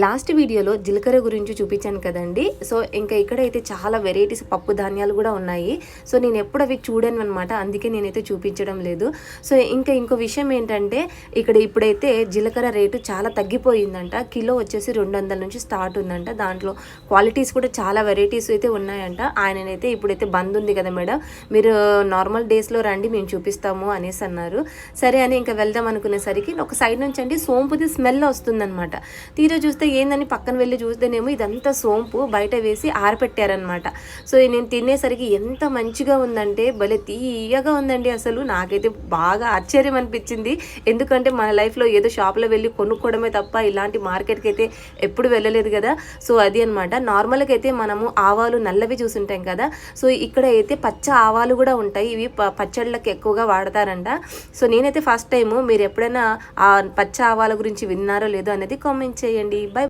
Last వీడియోలో జీలకర్ర గురించి చూపించాను కదండి. సో ఇంకా ఇక్కడైతే చాలా వెరైటీస్ పప్పు ధాన్యాలు కూడా ఉన్నాయి. సో నేను ఎప్పుడు అవి చూడను అనమాట, అందుకే నేనైతే చూపించడం లేదు. సో ఇంకా ఇంకో విషయం ఏంటంటే ఇక్కడ ఇప్పుడైతే జీలకర్ర రేటు చాలా తగ్గిపోయిందంట. కిలో వచ్చేసి 200 నుంచి స్టార్ట్ ఉందంట. దాంట్లో క్వాలిటీస్ కూడా చాలా వెరైటీస్ అయితే ఉన్నాయంట. ఆయననైతే ఇప్పుడైతే బంద్ ఉంది కదా మేడం, మీరు నార్మల్ డేస్లో రండి మేము చూపిస్తాము అనేసి అన్నారు. సరే అని ఇంకా వెళ్దాం అనుకునేసరికి ఒక సైడ్ నుంచి అండి సోంపుది స్మెల్ వస్తుందన్నమాట. తీరా చూస్తే ఏందని పక్కన వెళ్ళి చూస్తేనేమో ఇదంతా సోంపు బయట వేసి ఆరపెట్టారనమాట. సో నేను తినేసరికి ఎంత మంచిగా ఉందంటే భలే తీయగా ఉందండి. అసలు నాకైతే బాగా ఆశ్చర్యం అనిపించింది. ఎందుకంటే మన లైఫ్లో ఏదో షాప్లో వెళ్ళి కొనుక్కోవడమే తప్ప ఇలాంటి మార్కెట్కి అయితే ఎప్పుడు వెళ్ళలేదు కదా. సో అది అనమాట. నార్మల్గా అయితే మనము ఆవాలు నల్లవి చూసుంటాం కదా. సో ఇక్కడ అయితే పచ్చ ఆవాలు కూడా ఉంటాయి. ఇవి పచ్చళ్ళకి ఎక్కువగా వాడతారంట. సో నేనైతే ఫస్ట్ టైము, మీరు ఎప్పుడైనా ఆ పచ్చ ఆవాల గురించి విన్నారో లేదో అనేది కామెంట్ చేయండి.